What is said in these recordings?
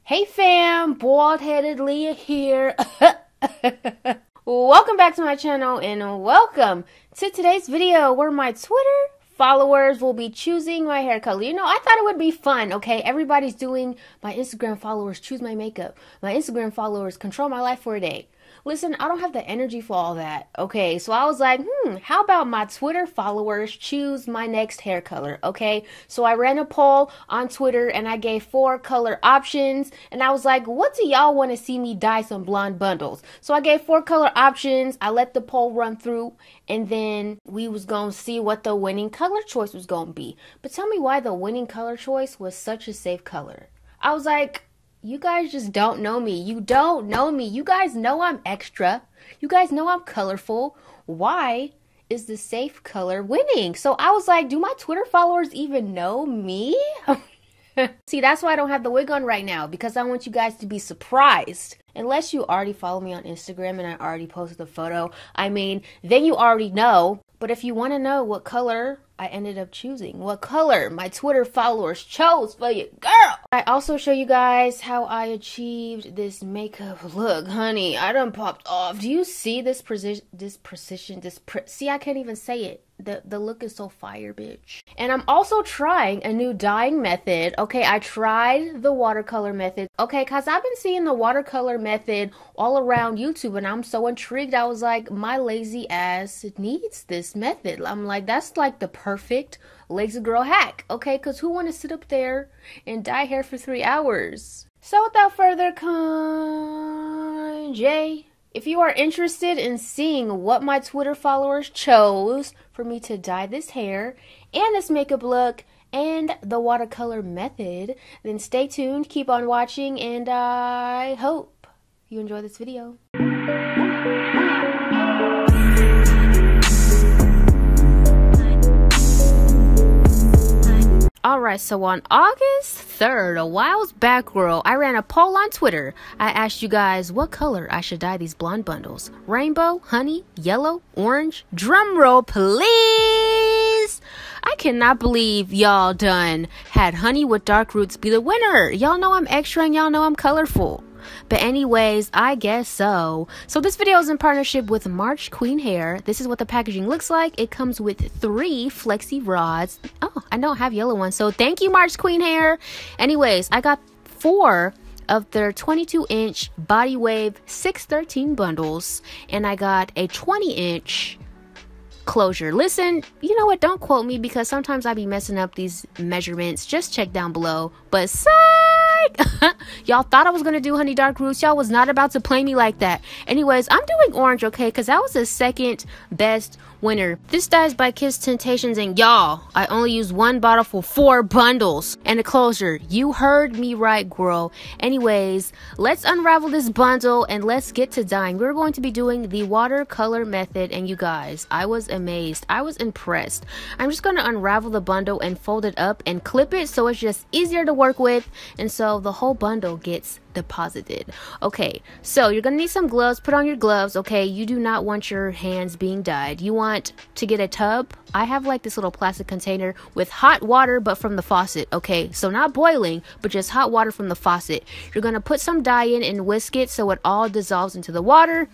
Hey fam, bald-headed Leah here. Welcome back to my channel and welcome to today's video where my Twitter followers will be choosing my hair color. You know, I thought it would be fun, okay? Everybody's doing my Instagram followers choose my makeup. My Instagram followers control my life for a day. Listen, I don't have the energy for all that, okay? So I was like, how about my Twitter followers choose my next hair color, okay? So I ran a poll on Twitter and I gave 4 color options. And I was like, what do y'all want to see me dye some blonde bundles? So I gave 4 color options. I let the poll run through. And then we was going to see what the winning color choice was going to be. But tell me why the winning color choice was such a safe color. I was like, you guys just don't know me. You don't know me. You guys know I'm extra. You guys know I'm colorful. Why is the safe color winning? So I was like, do my Twitter followers even know me? See, that's why I don't have the wig on right now, because I want you guys to be surprised. Unless you already follow me on Instagram and I already posted the photo, I mean, then you already know. But if you want to know what color I ended up choosing, what color my Twitter followers chose for you, girl, I also show you guys how I achieved this makeup look. Honey, I done popped off. Do you see this precision, see, I can't even say it. The look is so fire, bitch. And I'm also trying a new dyeing method. Okay, I tried the watercolor method. Okay, because I've been seeing the watercolor method all around YouTube and I'm so intrigued. I was like, my lazy ass needs this method. I'm like, that's like the perfect lazy girl hack. Okay, because who want to sit up there and dye hair for 3 hours? So without further Jay, if you are interested in seeing what my Twitter followers chose for me to dye this hair and this makeup look and the watercolor method, then stay tuned, keep on watching, and I hope you enjoy this video. Alright, so on August 3rd, a while back, girl, I ran a poll on Twitter. I asked you guys what color I should dye these blonde bundles. Rainbow, honey, yellow, orange. Drum roll, please! I cannot believe y'all done had honey with dark roots be the winner. Y'all know I'm extra and y'all know I'm colorful. But anyways, I guess so. So this video is in partnership with March Queen Hair. This is what the packaging looks like. It comes with 3 flexi rods. Oh, I don't have yellow ones, so thank you, March Queen Hair. Anyways, I got 4 of their 22-inch body wave 613 bundles, and I got a 20-inch closure. Listen, you know what, don't quote me because sometimes I be messing up these measurements. Just check down below. But psych! Y'all thought I was gonna do honey dark roots. Y'all was not about to play me like that. Anyways, I'm doing orange, okay, because that was the second best winner. This dye is by Kiss Temptations, and y'all, I only used 1 bottle for 4 bundles and a closure. You heard me right, girl. Anyways, let's unravel this bundle and let's get to dyeing. We're going to be doing the watercolor method, and you guys, I was amazed. I was impressed. I'm just gonna unravel the bundle and fold it up and clip it so it's just easier to work with, and so the whole bundle gets deposited. Okay, so you're gonna need some gloves. Put on your gloves, okay? You do not want your hands being dyed. You want to get a tub. I have like this little plastic container with hot water, but from the faucet, okay? So not boiling, but just hot water from the faucet. You're gonna put some dye in and whisk it so it all dissolves into the water.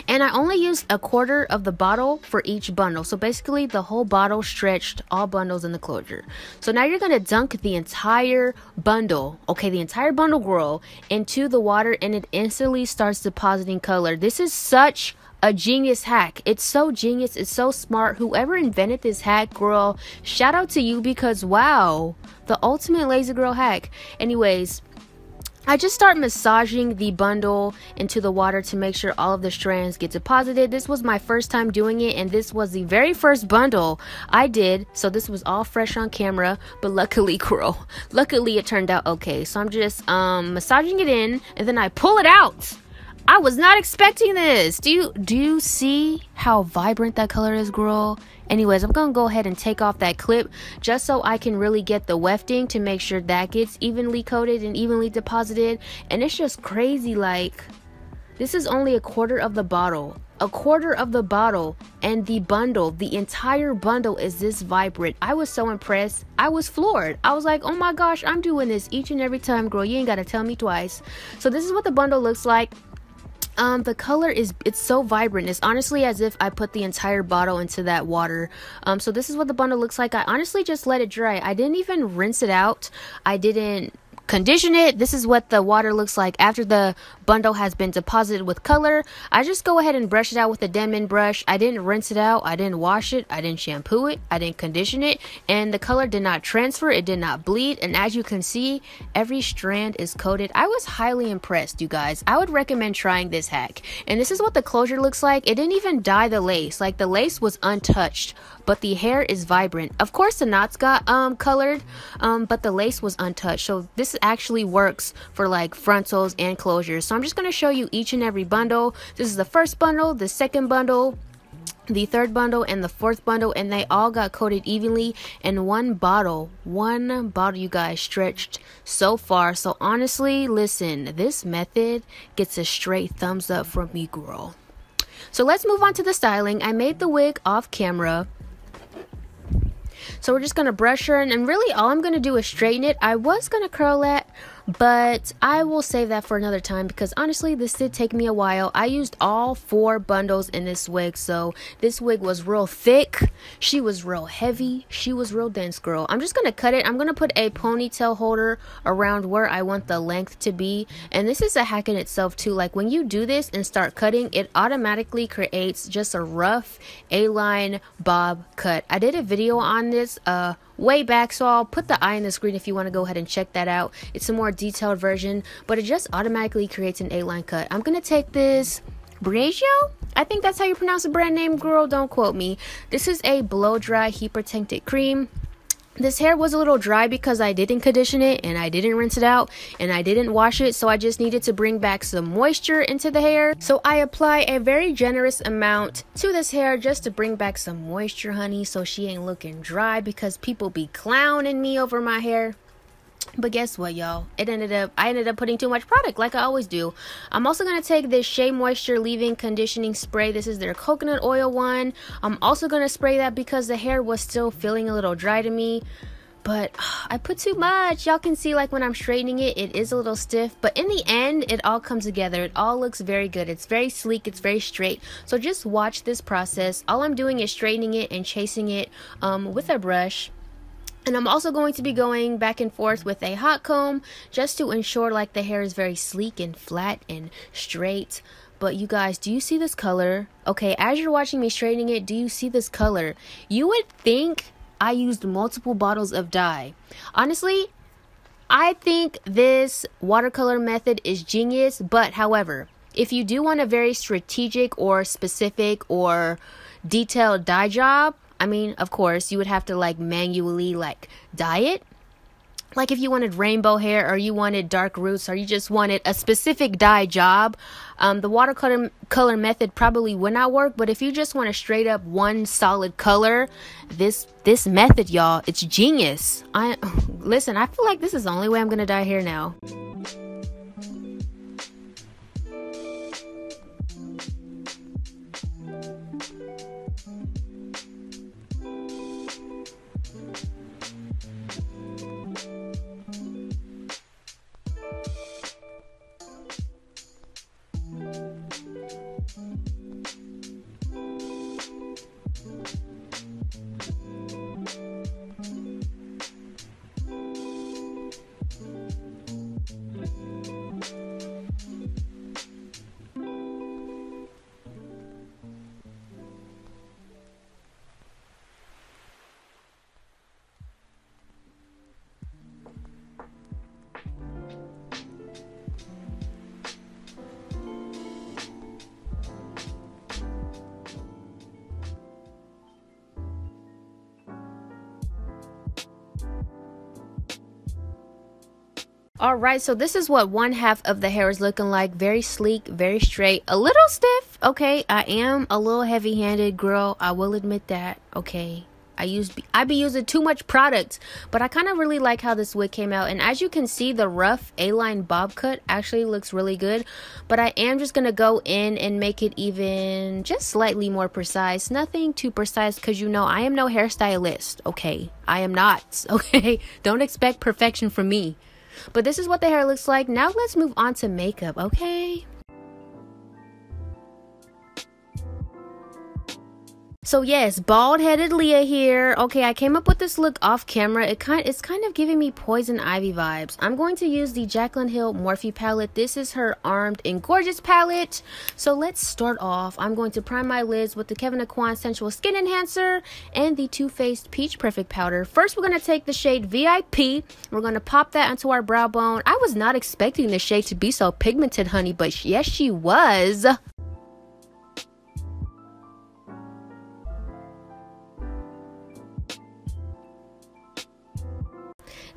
And I only used 1/4 of the bottle for each bundle. So basically the whole bottle stretched all bundles in the closure. So now you're going to dunk the entire bundle, okay, the entire bundle, girl, into the water, and it instantly starts depositing color. This is such a genius hack. It's so genius. It's so smart. Whoever invented this hack, girl, shout out to you, because wow, the ultimate lazy girl hack. Anyways, I just start massaging the bundle into the water to make sure all of the strands get deposited. This was my first time doing it, and this was the very first bundle I did, so this was all fresh on camera. But luckily, girl, luckily it turned out okay. So I'm just massaging it in, and then I pull it out. I was not expecting this. Do you see how vibrant that color is, girl? Anyways, I'm gonna go ahead and take off that clip just so I can really get the wefting to make sure that gets evenly coated and evenly deposited. And it's just crazy, like, This is only a quarter of the bottle. A quarter of the bottle, and the bundle, the entire bundle is this vibrant. I was so impressed. I was floored. I was like, oh my gosh, I'm doing this each and every time, girl. You ain't gotta tell me twice. So this is what the bundle looks like. The color it's so vibrant. It's honestly as if I put the entire bottle into that water. So this is what the bundle looks like. I honestly just let it dry. I didn't even rinse it out. I didn't condition it. This is what the water looks like after the bundle has been deposited with color. I just go ahead and brush it out with a Denman brush. I didn't rinse it out. I didn't wash it. I didn't shampoo it. I didn't condition it. And the color did not transfer. It did not bleed. And as you can see, every strand is coated. I was highly impressed, you guys. I would recommend trying this hack. And this is what the closure looks like. It didn't even dye the lace. Like, the lace was untouched, but the hair is vibrant. Of course, the knots got colored, but the lace was untouched. So this actually works for like frontals and closures. So I'm just going to show you each and every bundle. This is the first bundle, the second bundle, the third bundle, and the fourth bundle, and they all got coated evenly. And one bottle, you guys, stretched so far. So honestly, listen, this method gets a straight thumbs up from me, girl. So let's move on to the styling. I made the wig off camera. So we're just going to brush her, and really all I'm going to do is straighten it. I was going to curl it, but I will save that for another time because honestly this did take me a while. I used all 4 bundles in this wig, so this wig was real thick, she was real heavy, she was real dense, girl. I'm just gonna cut it. I'm gonna put a ponytail holder around where I want the length to be, and this is a hack in itself too. Like, when you do this and start cutting, it automatically creates just a rough A-line bob cut. I did a video on this way back, so I'll put the eye in the screen if you want to go ahead and check that out. It's a more detailed version, but it just automatically creates an A-line cut. I'm gonna take this Briagio, I think that's how you pronounce the brand name, girl, don't quote me. This is a blow dry heat protected cream. This hair was a little dry because I didn't condition it and I didn't rinse it out and I didn't wash it, so I just needed to bring back some moisture into the hair. So I apply a very generous amount to this hair just to bring back some moisture, honey, so she ain't looking dry, because people be clowning me over my hair. But guess what, y'all? I ended up putting too much product, like I always do. I'm also going to take this Shea Moisture Leave-In Conditioning Spray. This is their coconut oil one. I'm also going to spray that because the hair was still feeling a little dry to me. But I put too much. Y'all can see, like, when I'm straightening it, it is a little stiff. But in the end, it all comes together. It all looks very good. It's very sleek. It's very straight. So just watch this process. All I'm doing is straightening it and chasing it with a brush. And I'm also going to be going back and forth with a hot comb just to ensure, like, the hair is very sleek and flat and straight. But you guys, do you see this color? Okay, as you're watching me straightening it, do you see this color? You would think I used multiple bottles of dye. Honestly, I think this watercolor method is genius. But however, if you do want a very strategic or specific or detailed dye job, I mean, of course, you would have to, like, manually, like, dye it. Like, if you wanted rainbow hair, or you wanted dark roots, or you just wanted a specific dye job, the watercolor method probably would not work. But if you just want a straight up one solid color, this method, y'all, it's genius. Listen, I feel like this is the only way I'm gonna dye hair now. Alright, so this is what one half of the hair is looking like. Very sleek, very straight, a little stiff. Okay, I am a little heavy-handed, girl. I will admit that. Okay, I be using too much product, but I kind of really like how this wig came out. And as you can see, the rough A-line bob cut actually looks really good, but I am just gonna go in and make it even just slightly more precise. Nothing too precise, because you know I am no hairstylist. Okay, I am not. Okay, don't expect perfection from me. But this is what the hair looks like. Now let's move on to makeup. Okay. So yes, bald-headed Leah here. Okay, I came up with this look off camera. It's kind of giving me Poison Ivy vibes. I'm going to use the Jaclyn Hill Morphe palette. This is her Armed and Gorgeous palette. So let's start off. I'm going to prime my lids with the Kevyn Aucoin Sensual Skin Enhancer and the Too Faced Peach Perfect Powder. First, we're going to take the shade VIP. We're going to pop that onto our brow bone. I was not expecting the shade to be so pigmented, honey, but yes, she was.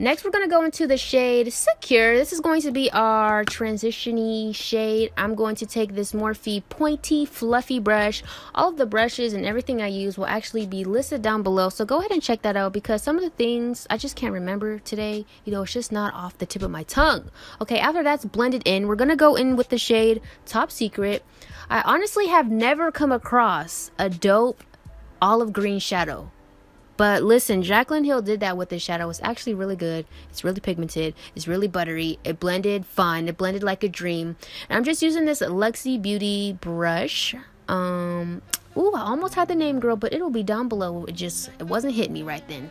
Next, we're going to go into the shade Secure. This is going to be our transition-y shade. I'm going to take this Morphe pointy, fluffy brush. All of the brushes and everything I use will actually be listed down below. So go ahead and check that out, because some of the things I just can't remember today. You know, it's just not off the tip of my tongue. Okay, after that's blended in, we're going to go in with the shade Top Secret. I honestly have never come across a dope olive green shadow. But listen, Jaclyn Hill did that with this shadow. It's actually really good. It's really pigmented. It's really buttery. It blended fine. It blended like a dream. And I'm just using this Luxie Beauty brush. Ooh, I almost had the name, girl, but it'll be down below. It wasn't hitting me right then.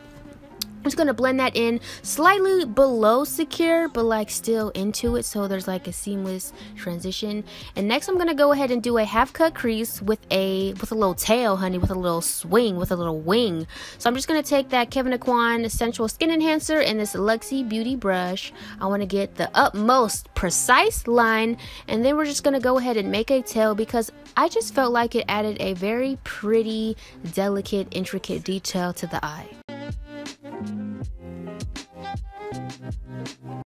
I'm just going to blend that in slightly below Secure, but like still into it, so there's like a seamless transition. And next I'm going to go ahead and do a half cut crease with a little tail, honey, with a little swing, with a little wing. So I'm just going to take that Kevyn Aucoin Sensual Skin Enhancer and this Luxie Beauty brush. I want to get the utmost precise line, and then we're just going to go ahead and make a tail, because I just felt like it added a very pretty, delicate, intricate detail to the eye.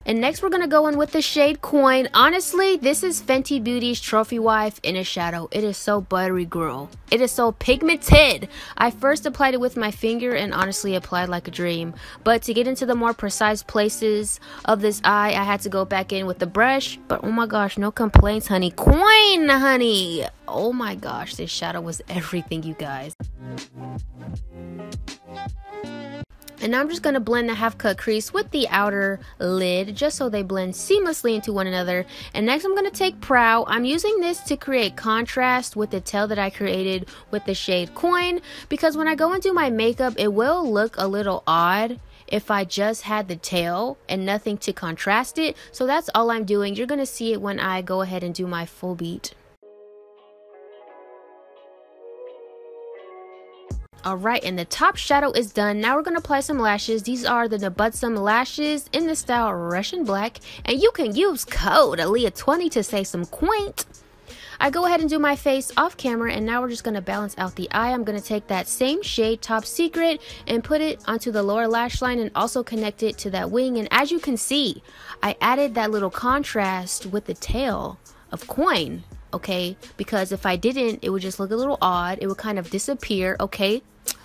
And next we're going to go in with the shade Coin. Honestly, this is Fenty Beauty's Trophy Wife in a shadow. It is so buttery, girl. It is so pigmented. I first applied it with my finger and honestly applied like a dream. But to get into the more precise places of this eye, I had to go back in with the brush. But oh my gosh, no complaints, honey. Coin, honey. Oh my gosh, this shadow was everything, you guys. And now I'm just going to blend the half cut crease with the outer lid, just so they blend seamlessly into one another. And next I'm going to take Prow. I'm using this to create contrast with the tail that I created with the shade Coin, because when I go and do my makeup, it will look a little odd if I just had the tail and nothing to contrast it. So that's all I'm doing. You're going to see it when I go ahead and do my full beat. Alright, and the top shadow is done. Now we're going to apply some lashes. These are the Nabutsum lashes in the style Russian Black. And you can use code Ahliyah20 to save some quaint. I go ahead and do my face off camera, and now we're just going to balance out the eye. I'm going to take that same shade, Top Secret, and put it onto the lower lash line and also connect it to that wing. And as you can see, I added that little contrast with the tail of Coin. Okay, because if I didn't, it would just look a little odd. It would kind of disappear. Okay,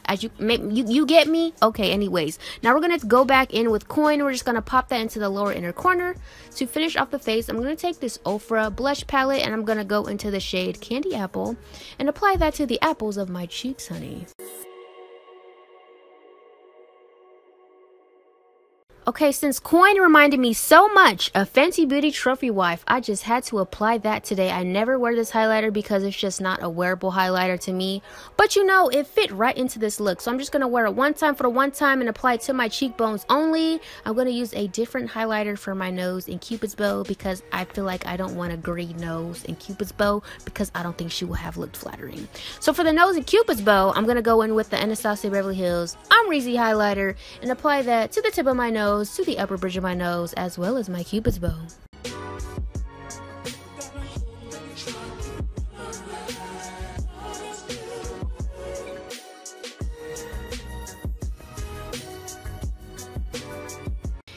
as you get me. Okay, anyways, now we're gonna go back in with Coin. We're just gonna pop that into the lower inner corner. To finish off the face, I'm gonna take this Ofra blush palette, and I'm gonna go into the shade Candy Apple and apply that to the apples of my cheeks, honey. Okay, since Coin reminded me so much of Fenty Beauty Trophy Wife, I just had to apply that today. I never wear this highlighter because it's just not a wearable highlighter to me. But you know, it fit right into this look. So I'm just going to wear it one time for the one time and apply it to my cheekbones only. I'm going to use a different highlighter for my nose and Cupid's bow, because I feel like I don't want a green nose and Cupid's bow, because I don't think she will have looked flattering. So for the nose and Cupid's bow, I'm going to go in with the Anastasia Beverly Hills Amrezy highlighter and apply that to the tip of my nose, to the upper bridge of my nose, as well as my Cupid's bow.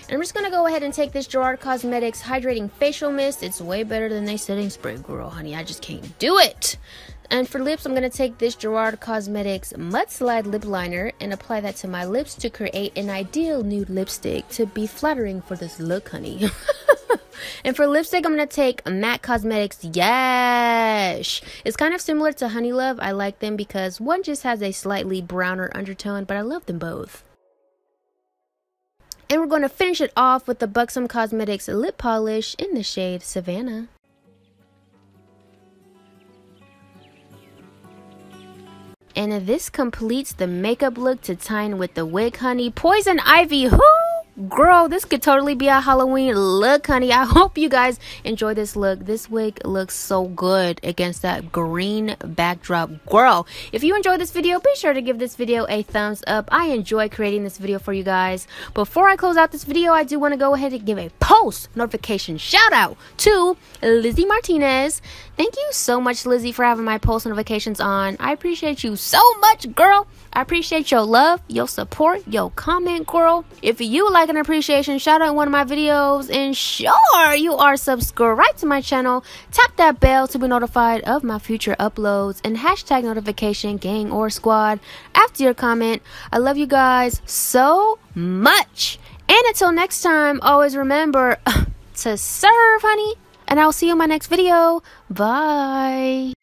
And I'm just gonna go ahead and take this Gerard Cosmetics Hydrating Facial Mist. It's way better than they setting spray, girl, honey. I just can't do it. And for lips, I'm going to take this Gerard Cosmetics Mudslide Lip Liner and apply that to my lips to create an ideal nude lipstick to be flattering for this look, honey. And for lipstick, I'm going to take MAC Cosmetics Yash. It's kind of similar to Honey Love. I like them because one just has a slightly browner undertone, but I love them both. And we're going to finish it off with the Buxom Cosmetics Lip Polish in the shade Savannah. And this completes the makeup look to tie in with the wig, honey. Poison Ivy, who? Girl, this could totally be a Halloween look, honey. I hope you guys enjoy this look. This wig looks so good against that green backdrop. Girl, if you enjoyed this video, be sure to give this video a thumbs up. I enjoy creating this video for you guys. Before I close out this video, I do want to go ahead and give a post notification shout out to Lizzie Martinez. Thank you so much, Lizzie, for having my post notifications on. I appreciate you so much, girl. I appreciate your love, your support, your comment, girl. If you like an appreciation shout out in one of my videos, and sure you are subscribed to my channel, tap that bell to be notified of my future uploads, and hashtag notification gang or squad after your comment. I love you guys so much. And until next time, always remember to serve, honey. And I'll see you in my next video. Bye.